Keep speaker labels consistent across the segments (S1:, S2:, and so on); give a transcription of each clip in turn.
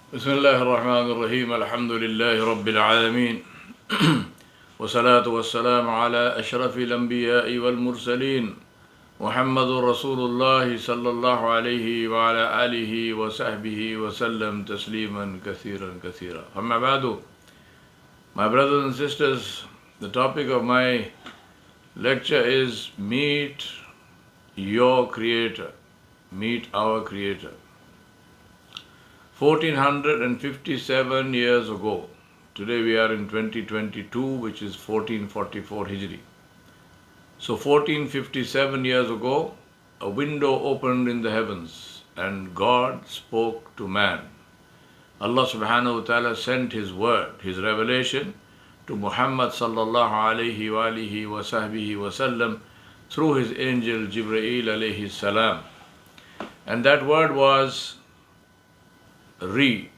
S1: بسم الله الرحمن الرحيم الحمد لله رب العالمين والصلاة والسلام على أشرف الأنبياء والمرسلين محمد رسول الله صلى الله عليه وعلى آله وصحبه وسلم تسليما كثيرا كثيرا. أما بعد, my brothers and sisters, the topic of my lecture is Meet Your Creator, Meet Our Creator. 1457 years ago, today we are in 2022, which is 1444 Hijri. So 1457 years ago, a window opened in the heavens and God spoke to man. Allah subhanahu wa ta'ala sent His word, His revelation to Muhammad sallallahu alayhi wa alihi wa sahbihi wa sallam through his angel Jibreel alayhi salam. And that word was read.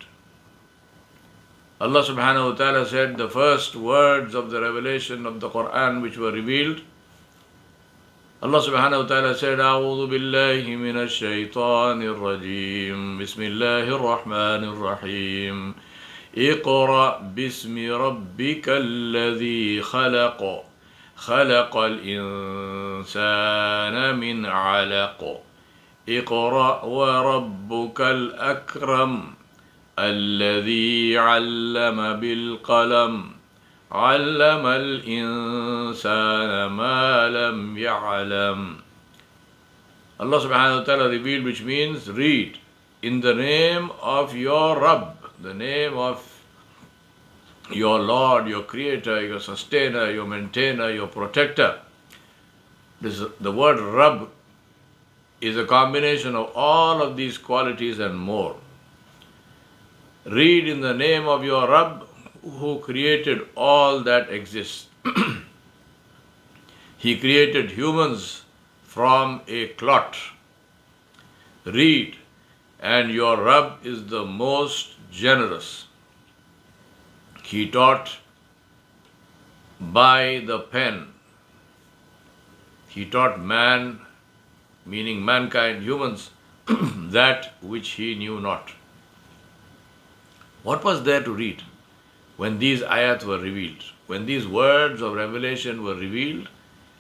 S1: Allah subhanahu wa ta'ala said the first words of the revelation of the Quran which were revealed, Allah subhanahu wa ta'ala said, أعوذ بالله من الشيطان الرجيم بسم الله الرحمن الرحيم اقرأ باسم ربك الذي خلق خلق الإنسان من علق اقرأ وربك الأكرم الذي علم بالقلم علم الإنسان ما لم يعلم. Allah subhanahu wa ta'ala revealed, which means read in the name of your Rabb, the name of your Lord, your Creator, your Sustainer, your Maintainer, your Protector. The word Rabb is a combination of all of these qualities and more. Read in the name of your Rabb who created all that exists. He created humans from a clot. Read, and your Rabb is the most generous. He taught by the pen. He taught man, meaning mankind, humans, that which he knew not. What was there to read when these ayat were revealed? When these words of revelation were revealed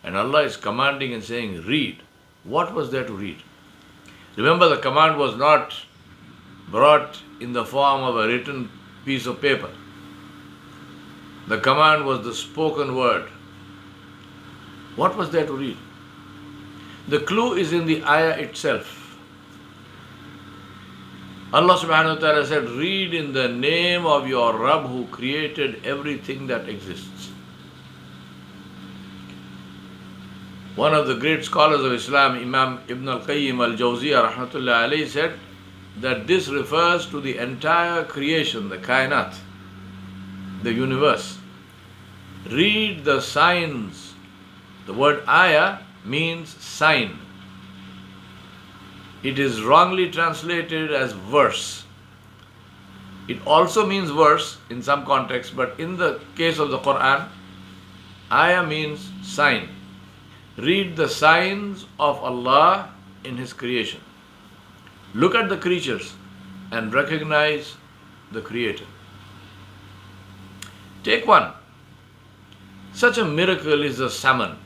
S1: and Allah is commanding and saying, read, what was there to read? Remember, the command was not brought in the form of a written piece of paper. The command was the spoken word. What was there to read? The clue is in the ayah itself. Allah subhanahu wa ta'ala said, read in the name of your Rabb who created everything that exists. One of the great scholars of Islam, Imam Ibn al-Qayyim al-Jawziyah rahmatullah alayhi, said that this refers to the entire creation, the kainat, the universe. Read the signs. The word ayah means sign. It is wrongly translated as verse. It also means verse in some contexts, but in the case of the Quran, ayah means sign. Read the signs of Allah in His creation. Look at the creatures and recognize the Creator. Take one. Such a miracle is the salmon.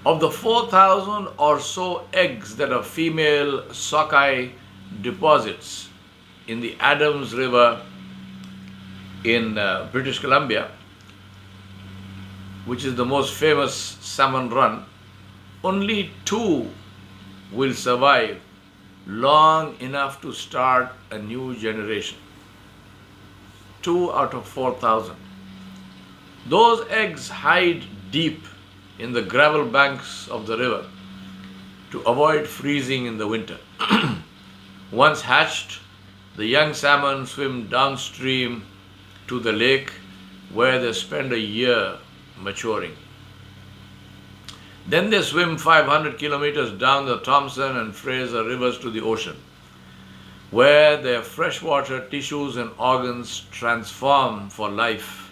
S1: Of the 4,000 or so eggs that a female sockeye deposits in the Adams River in British Columbia, which is the most famous salmon run, only 2 will survive long enough to start a new generation. 2 out of 4,000. Those eggs hide deep in the gravel banks of the river to avoid freezing in the winter. Once hatched, the young salmon swim downstream to the lake where they spend a year maturing. Then they swim 500 kilometers down the Thompson and Fraser rivers to the ocean, where their freshwater tissues and organs transform for life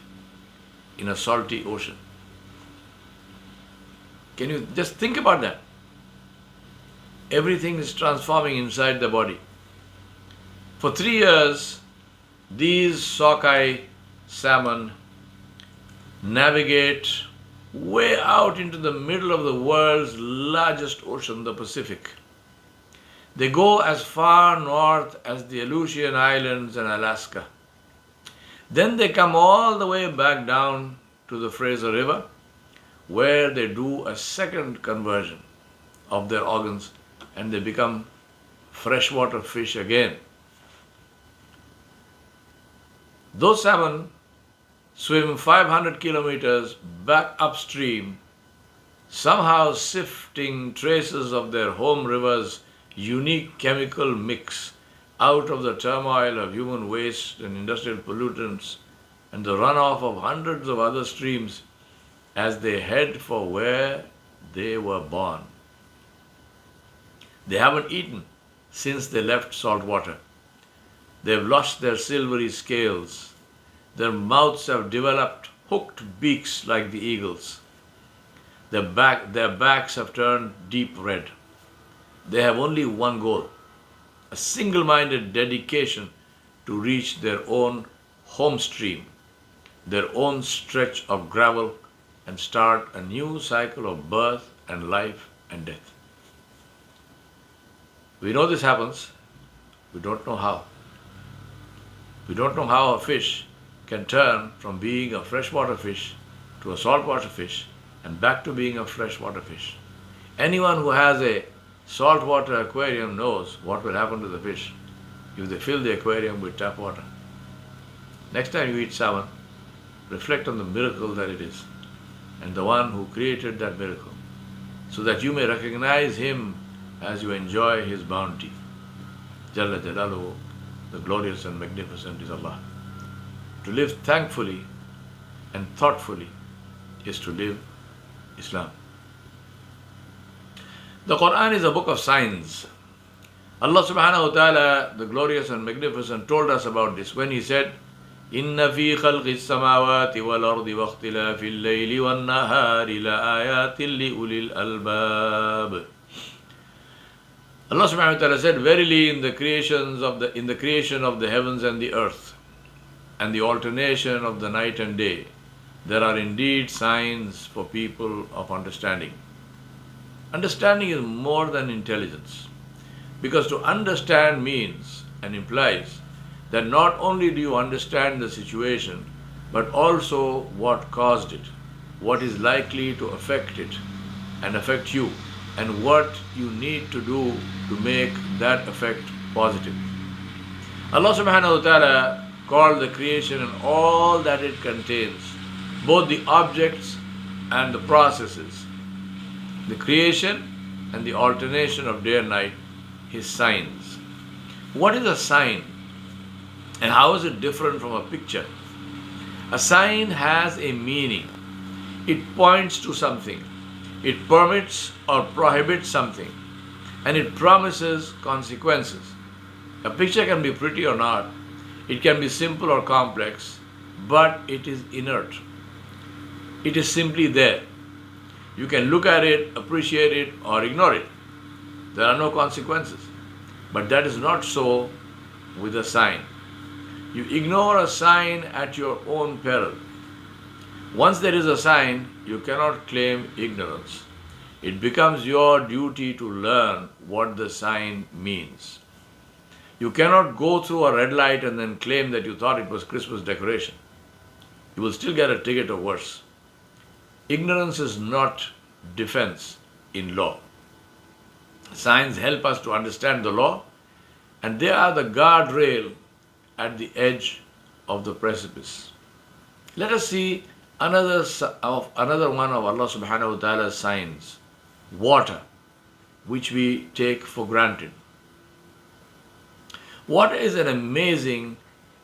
S1: in a salty ocean. Can you just think about that? Everything is transforming inside the body. For 3 years, these sockeye salmon navigate way out into the middle of the world's largest ocean, the Pacific. They go as far north as the Aleutian Islands and Alaska. Then they come all the way back down to the Fraser River, where they do a second conversion of their organs and they become freshwater fish again. Those salmon swim 500 kilometers back upstream, somehow sifting traces of their home river's unique chemical mix out of the turmoil of human waste and industrial pollutants and the runoff of hundreds of other streams as they head for where they were born. They haven't eaten since they left salt water. They've lost their silvery scales. Their mouths have developed hooked beaks like the eagles. Their backs have turned deep red. They have only one goal, a single-minded dedication to reach their own home stream, their own stretch of gravel, and start a new cycle of birth and life and death. We know this happens. We don't know how. We don't know how a fish can turn from being a freshwater fish to a saltwater fish and back to being a freshwater fish. Anyone who has a saltwater aquarium knows what will happen to the fish if they fill the aquarium with tap water. Next time you eat salmon, reflect on the miracle that it is and the one who created that miracle, so that you may recognize him as you enjoy his bounty. Jalla Jalaluhu, the glorious and magnificent is Allah. To live thankfully and thoughtfully is to live Islam. The Quran is a book of signs. Allah subhanahu wa ta'ala, the glorious and magnificent, told us about this when He said, إِنَّ فِي خَلْقِ السَّمَاوَاتِ وَالْأَرْضِ وَاخْتِلَافِ اللَّيْلِ وَالنَّهَارِ لَآيَاتٍ لِأُولِي الْأَلْبَابِ. Allah subhanahu wa ta'ala said, verily in the creation of the heavens and the earth, and the alternation of the night and day, there are indeed signs for people of understanding. Understanding is more than intelligence, because to understand means and implies that not only do you understand the situation, but also what caused it, what is likely to affect it and affect you, and what you need to do to make that effect positive. Allah subhanahu wa ta'ala called the creation and all that it contains, both the objects and the processes, the creation and the alternation of day and night, His signs. What is a sign and how is it different from a picture? A sign has a meaning. It points to something. It permits or prohibits something, and it promises consequences. A picture can be pretty or not. It can be simple or complex, but it is inert. It is simply there. You can look at it, appreciate it, or ignore it. There are no consequences. But that is not so with a sign. You ignore a sign at your own peril. Once there is a sign, you cannot claim ignorance. It becomes your duty to learn what the sign means. You cannot go through a red light and then claim that you thought it was Christmas decoration. You will still get a ticket or worse. Ignorance is not defense in law. Signs help us to understand the law, and they are the guardrail at the edge of the precipice. Let us see another one of Allah subhanahu wa ta'ala's signs, water, which we take for granted. Water is an amazing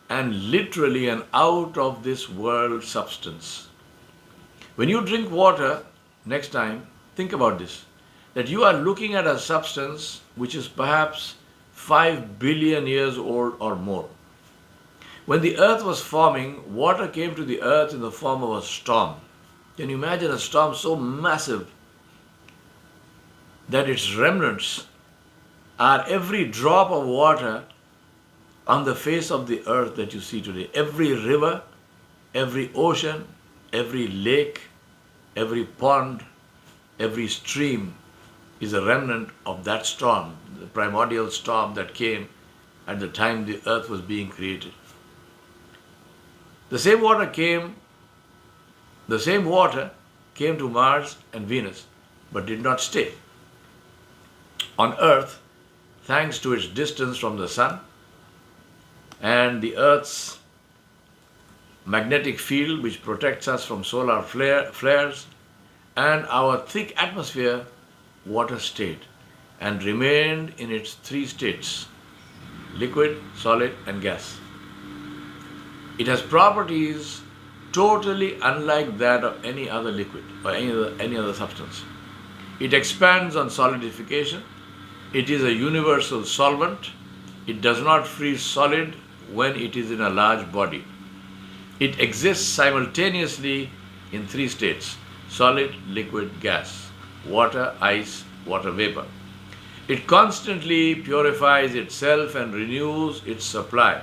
S1: and literally an out of this world substance. When you drink water, next time, think about this, that you are looking at a substance which is perhaps 5 billion years old or more. When the earth was forming, water came to the earth in the form of a storm. Can you imagine a storm so massive that its remnants are every drop of water on the face of the earth that you see today. Every river, every ocean, every lake, every pond, every stream is a remnant of that storm, the primordial storm that came at the time the earth was being created. The same water came to Mars and Venus, but did not stay. On Earth, thanks to its distance from the sun and the Earth's magnetic field, which protects us from solar flares, and our thick atmosphere, water stayed and remained in its three states: liquid, solid, and gas. It has properties totally unlike that of any other liquid or any other substance. It expands on solidification. It is a universal solvent. It does not freeze solid when it is in a large body. It exists simultaneously in three states: solid, liquid, gas, water, ice, water vapor. It constantly purifies itself and renews its supply.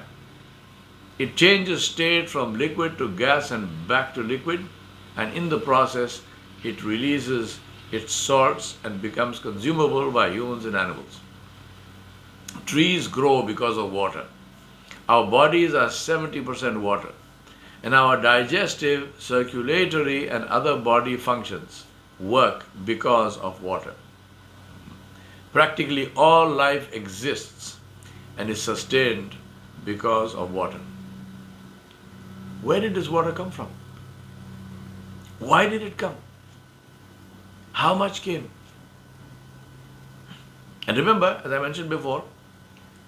S1: It changes state from liquid to gas and back to liquid, and in the process, it releases its salts and becomes consumable by humans and animals. Trees grow because of water. Our bodies are 70% water, and our digestive, circulatory, and other body functions work because of water. Practically all life exists and is sustained because of water. Where did this water come from? Why did it come? How much came? And remember, as I mentioned before,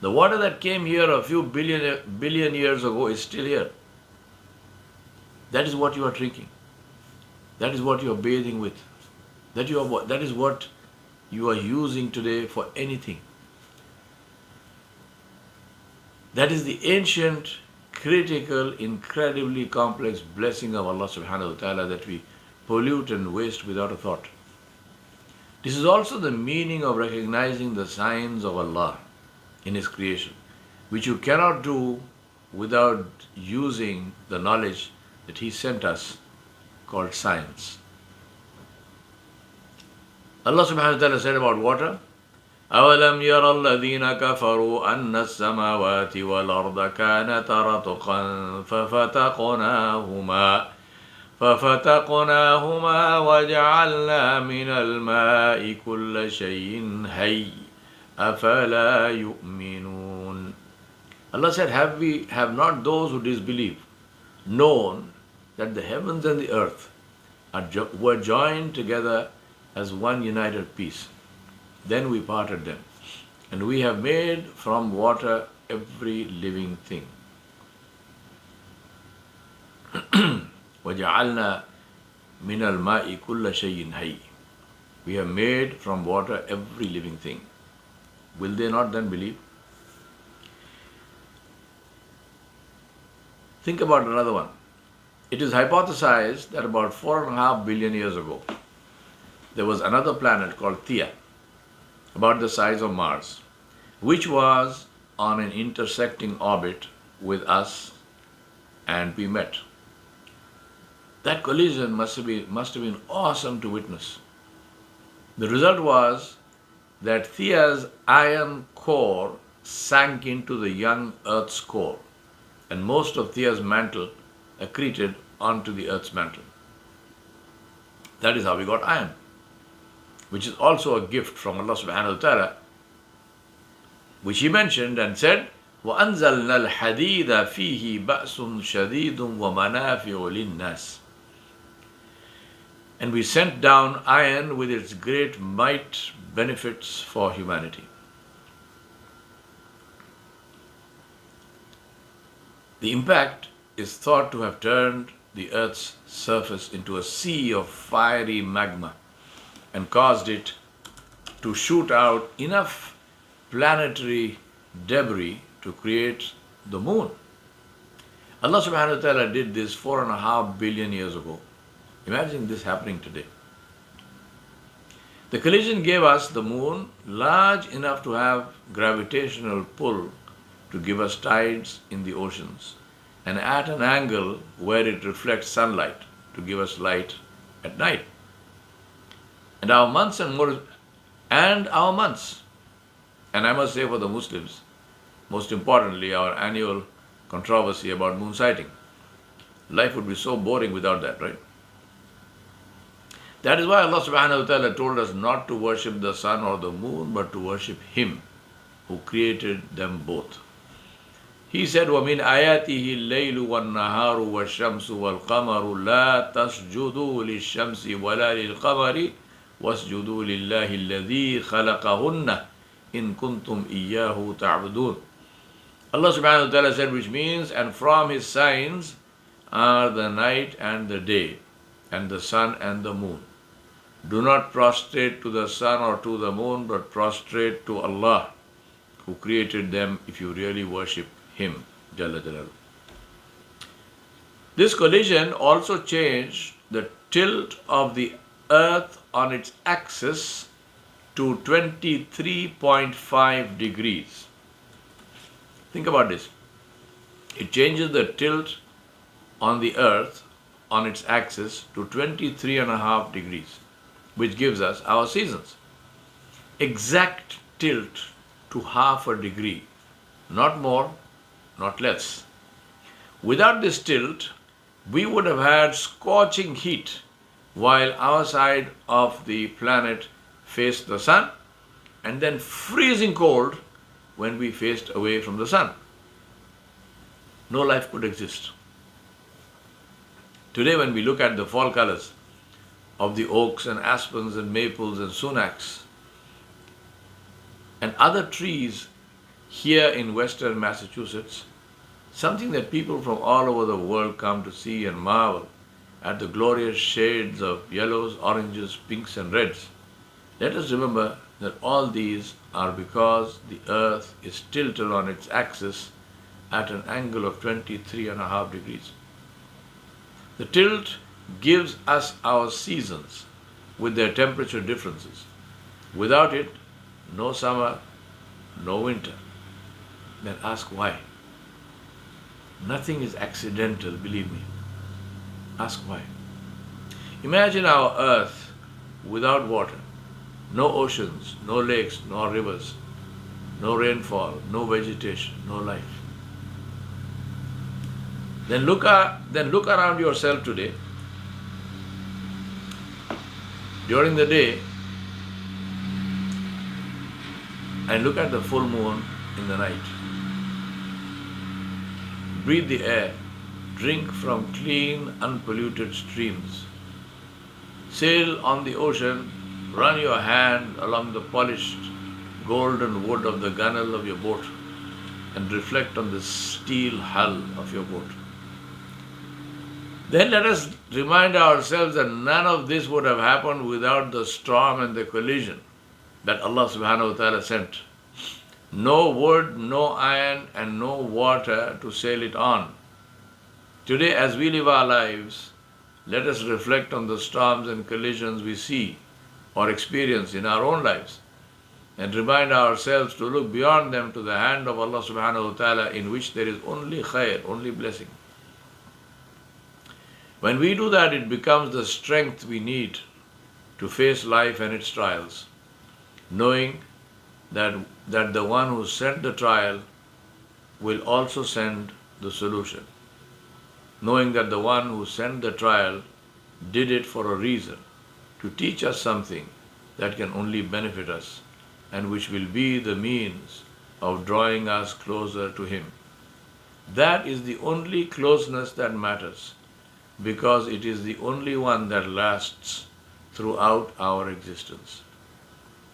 S1: the water that came here a few billion years ago is still here. That is what you are drinking. That is what you are bathing with. That is what you are using today for anything. That is the ancient, critical, incredibly complex blessing of Allah subhanahu wa ta'ala that we pollute and waste without a thought. This is also the meaning of recognizing the signs of Allah in His creation, which you cannot do without using the knowledge that He sent us, called science. Allah subhanahu wa ta'ala said about water, أَوَلَمْ يَرَ الَّذِينَ كَفَرُوا أَنَّ السَّمَاوَاتِ وَالْأَرْضَ كَانَتَا رَتْقًا فَفَتَقْنَاهُمَا وَجَعَلْنَا مِنَ الْمَاءِ كُلَّ شَيْءٍ حَيٍّ أَفَلَا يُؤْمِنُونَ. Allah said, have not those who disbelieve known that the heavens and the earth were joined together as one united piece? Then we parted them, and we have made from water every living thing. وَجَعَلْنَا مِنَ الْمَاءِ كُلَّ شَيْءٍ حَيٍّ. We have made from water every living thing. Will they not then believe? Think about another one. It is hypothesized that about 4.5 billion years ago, there was another planet called Theia, about the size of Mars, which was on an intersecting orbit with us, and we met. That collision must have been awesome to witness. The result was that Theia's iron core sank into the young Earth's core, and most of Theia's mantle accreted onto the Earth's mantle. That is how we got iron, which is also a gift from Allah subhanahu wa ta'ala, which He mentioned and said, وَأَنزَلْنَا الْحَدِيدَ فِيهِ بَأْسٌ شَدِيدٌ وَمَنَافِعُ لِلنَّاسِ. And we sent down iron with its great might, benefits for humanity. The impact is thought to have turned the Earth's surface into a sea of fiery magma and caused it to shoot out enough planetary debris to create the moon. Allah subhanahu wa ta'ala did this 4.5 billion years ago. Imagine this happening today. The collision gave us the moon large enough to have gravitational pull to give us tides in the oceans, and at an angle where it reflects sunlight to give us light at night. And our months and I must say for the Muslims, most importantly, our annual controversy about moon sighting. Life would be so boring without that, right? That is why Allah subhanahu wa ta'ala told us not to worship the sun or the moon, but to worship Him who created them both. He said, وَمِنْ آيَاتِهِ اللَّيْلُ وَالنَّهَارُ وَالشَّمْسُ وَالْقَمَرُ لَا تَسْجُدُوا لِلشَّمْسِ وَلَا لِلْقَمَرِ وَاسْجُدُوا لِلَّهِ الَّذِي خَلَقَهُنَّ إِن كُنْتُمْ إِيَّاهُ تَعْبُدُونَ. Allah subhanahu wa ta'ala said, which means, and from His signs are the night and the day, and the sun and the moon. Do not prostrate to the sun or to the moon, but prostrate to Allah, who created them, if you really worship Him, Jalla Jalaluhu. This collision also changed the tilt of the earth on its axis to 23.5 degrees. Think about this. It changes the tilt on the earth on its axis to 23.5 degrees, which gives us our seasons. Exact tilt to half a degree, not more, not less. Without this tilt, we would have had scorching heat while our side of the planet faced the sun, and then freezing cold when we faced away from the sun. No life could exist. Today, when we look at the fall colors of the oaks and aspens and maples and sumacs and other trees here in western Massachusetts, something that people from all over the world come to see and marvel at the glorious shades of yellows, oranges, pinks and reds. Let us remember that all these are because the earth is tilted on its axis at an angle of 23.5 degrees. The tilt gives us our seasons with their temperature differences. Without it, no summer, no winter. Then ask why. Nothing is accidental, believe me. Ask why. Imagine our earth without water. No oceans, no lakes, no rivers, no rainfall, no vegetation, no life. Then look around yourself today. During the day, and look at the full moon in the night. Breathe the air. Drink from clean, unpolluted streams. Sail on the ocean. Run your hand along the polished golden wood of the gunwale of your boat and reflect on the steel hull of your boat. Then let us remind ourselves that none of this would have happened without the storm and the collision that Allah subhanahu wa ta'ala sent. No wood, no iron, and no water to sail it on. Today, as we live our lives, let us reflect on the storms and collisions we see or experience in our own lives and remind ourselves to look beyond them to the hand of Allah subhanahu wa ta'ala, in which there is only khair, only blessing. When we do that, it becomes the strength we need to face life and its trials, knowing that the one who sent the trial will also send the solution. Knowing that the one who sent the trial did it for a reason, to teach us something that can only benefit us and which will be the means of drawing us closer to Him. That is the only closeness that matters, because it is the only one that lasts throughout our existence.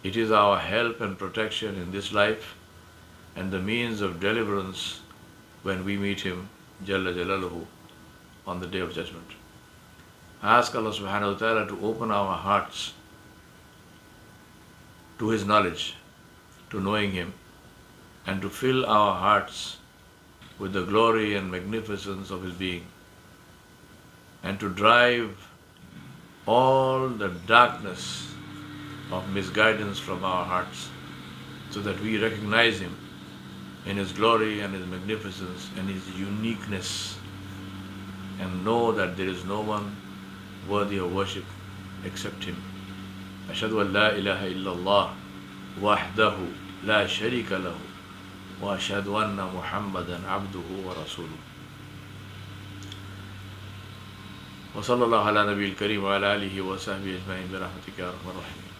S1: It is our help and protection in this life and the means of deliverance when we meet Him, Jalla Jalaluhu, on the Day of Judgment. I ask Allah subhanahu wa ta'ala to open our hearts to His knowledge, to knowing Him, and to fill our hearts with the glory and magnificence of His being, and to drive all the darkness of misguidance from our hearts, so that we recognize Him in His glory and His magnificence and His uniqueness, and know that there is no one worthy of worship except Him. Ashhadu an la ilaha illallah wahdahu la sharika lahu wa ashhadu anna Muhammadan abduhu wa rasuluh. Wa sallallahu ala nabiyil kareem wa ala alihi wa sahbihi ajma'in bi rahmatika ya arhamar rahimin.